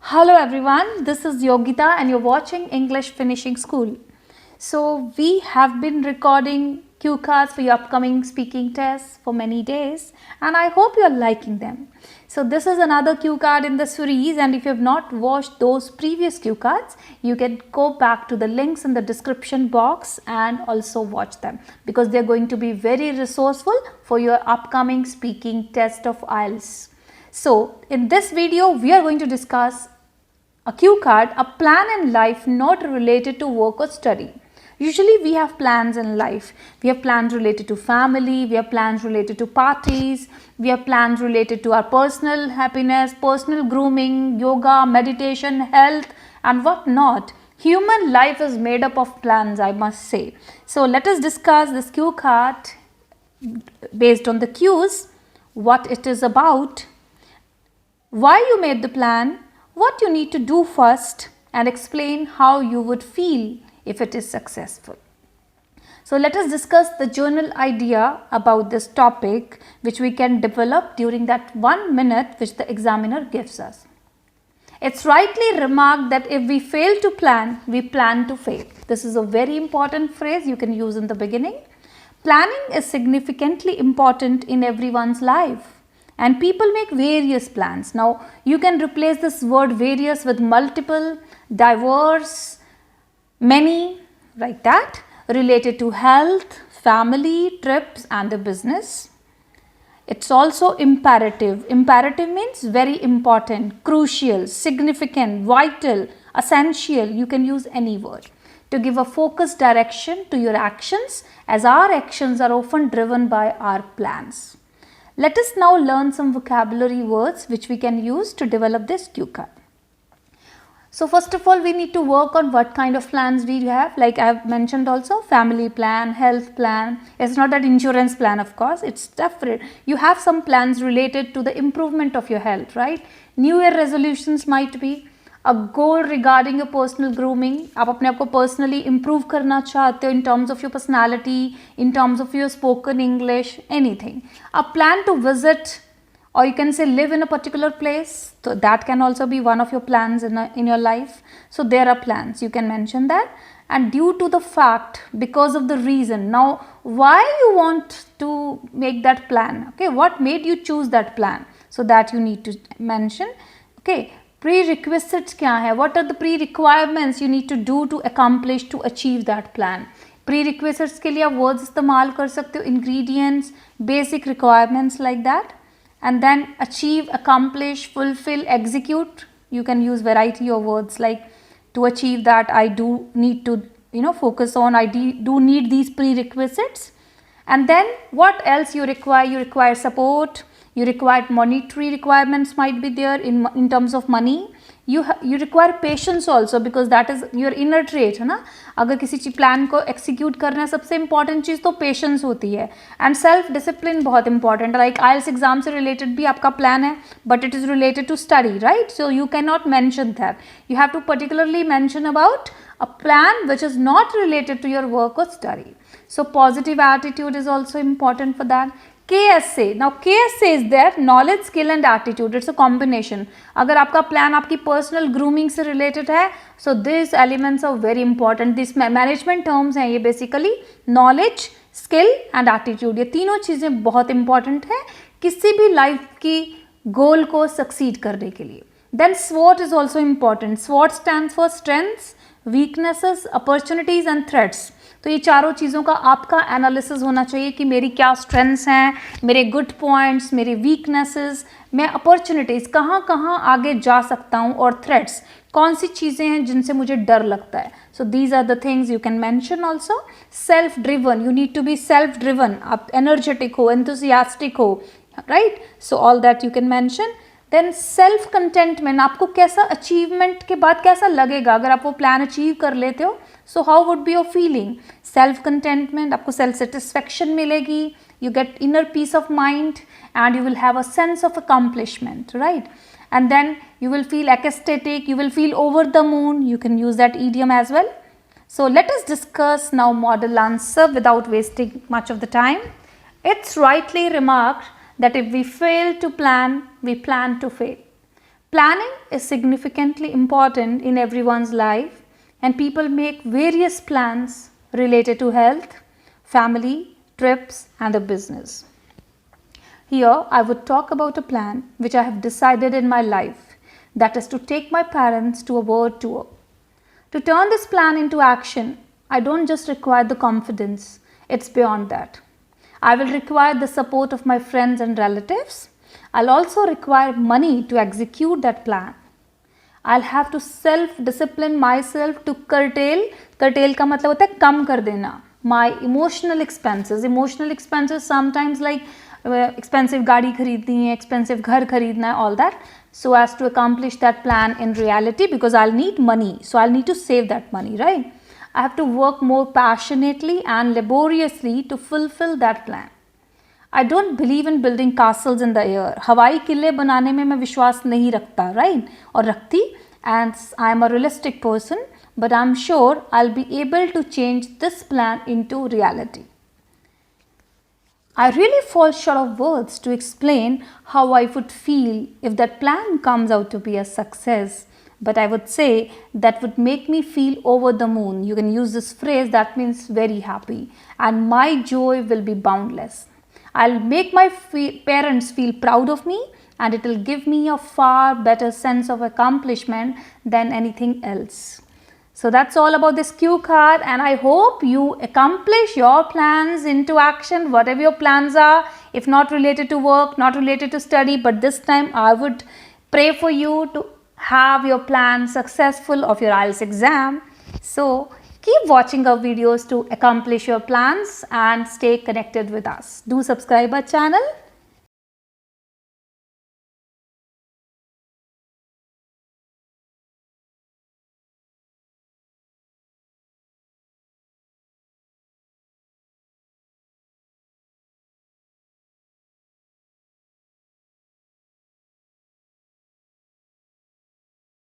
Hello everyone, this is Yogita and you're watching English Finishing School. So we have been recording cue cards for your upcoming speaking tests for many days and I hope you're liking them. So this is another cue card in the series, and if you have not watched those previous cue cards, you can go back to the links in the description box and also watch them because they're going to be very resourceful for your upcoming speaking test of IELTS. So in this video, we are going to discuss a cue card, a plan in life not related to work or study. Usually we have plans in life. We have plans related to family, we have plans related to parties, we have plans related to our personal happiness, personal grooming, yoga, meditation, health and what not. Human life is made up of plans, I must say. So let us discuss this cue card based on the cues, what it is about, why you made the plan, what you need to do first, and explain how you would feel if it is successful. So let us discuss the general idea about this topic which we can develop during that 1 minute which the examiner gives us. It's rightly remarked that if we fail to plan, we plan to fail. This is a very important phrase you can use in the beginning. Planning is significantly important in everyone's life. And people make various plans. Now, you can replace this word various with multiple, diverse, many, like that, related to health, family, trips and the business. It's also imperative. Imperative means very important, crucial, significant, vital, essential. You can use any word to give a focused direction to your actions, as our actions are often driven by our plans. Let us now learn some vocabulary words which we can use to develop this cue card. So first of all, we need to work on what kind of plans we have. Like I have mentioned also, family plan, health plan. It's not that insurance plan, of course, it's different. You have some plans related to the improvement of your health, right? New Year resolutions might be a goal regarding your personal grooming. आप अपने आप को personally improve करना चाहते हो in terms of your personality, in terms of your spoken English, anything. A plan to visit, or you can say live in a particular place. So that can also be one of your plans in your life. So there are plans, you can mention that. And due to the fact, because of the reason, now why you want to make that plan, okay, what made you choose that plan, so that you need to mention, okay. Prerequisites क्या है? What are the pre-requirements you need to do to accomplish, to achieve that plan? Prerequisites के लिए आप words इस्तेमाल कर सकते हो, ingredients, basic requirements like that. And then achieve, accomplish, fulfill, execute. You can use variety of words like to achieve that I do need to focus on, I do need these prerequisites. And then what else you require? You require support. You require monetary requirements might be there in terms of money. You require patience also, because that is your inner trait, है ना. अगर किसी चीज plan को execute करना है, सबसे important चीज़ तो पेशेंस होती है. एंड सेल्फ डिसिप्लिन बहुत इंपॉर्टेंट है. लाइक आइल्स एग्जाम से रिलेटेड भी आपका प्लान है, but it is related to study, right. So you can not mention that. You have to particularly mention about a plan which is not related to your work or study. So positive attitude is also important for that. KSA, now KSA is there, knowledge, skill and attitude. It's a combination. अगर आपका plan आपकी personal grooming से related है, so these elements are very important. These management terms हैं ये basically knowledge, skill and attitude. ये तीनों चीज़ें बहुत important है किसी भी life की goal को succeed करने के लिए. Then SWOT is also important. SWOT stands for strengths, weaknesses, opportunities and threats. तो ये चारों चीज़ों का आपका एनालिसिस होना चाहिए कि मेरी क्या स्ट्रेंथ्स हैं, मेरे गुड पॉइंट्स, मेरे वीकनेसेस, मैं अपॉर्चुनिटीज़ कहाँ कहाँ आगे जा सकता हूँ, और थ्रेट्स कौन सी चीज़ें हैं जिनसे मुझे डर लगता है. So these are the things you can mention also. Self driven, you need to be self driven. आप एनर्जेटिक हो, एंथुसियास्टिक हो, right. So all that you can mention. Then self contentment, आपको कैसा अचीवमेंट के बाद कैसा लगेगा अगर आप वो प्लान अचीव कर लेते हो. So how would be your feeling. Self contentment, आपको सेल्फ सेटिस्फैक्शन मिलेगी, you get inner peace of mind and you will have a sense of accomplishment, right. And then you will feel ecstatic, you will feel over the moon. You can use that idiom as well. So let us discuss now model answer without wasting much of the time. It's rightly remarked that if we fail to plan, we plan to fail. Planning is significantly important in everyone's life, and people make various plans related to health, family, trips, and a business. Here, I would talk about a plan which I have decided in my life, that is to take my parents to a world tour. To turn this plan into action, I don't just require the confidence, it's beyond that. I will require the support of my friends and relatives. I'll also require money to execute that plan. I'll have to self-discipline myself to curtail का मतलब होता है कम कर देना my emotional expenses. Emotional expenses sometimes like expensive गाड़ी खरीदनी है, expensive घर खरीदना है, all that. So as to accomplish that plan in reality, because I'll need money, so I'll need to save that money, right? I have to work more passionately and laboriously to fulfill that plan. I don't believe in building castles in the air. हवाई किले बनाने में मैं विश्वास नहीं रखता, right? और रखती, and I am a realistic person, but I'm sure I'll be able to change this plan into reality. I really fall short of words to explain how I would feel if that plan comes out to be a success. But I would say that would make me feel over the moon. You can use this phrase, that means very happy. And my joy will be boundless. I'll make my parents feel proud of me, and it will give me a far better sense of accomplishment than anything else. So that's all about this cue card, and I hope you accomplish your plans into action, whatever your plans are, if not related to work, not related to study, but this time I would pray for you to have your plan successful of your IELTS exam. So keep watching our videos to accomplish your plans and stay connected with us. Do subscribe our channel.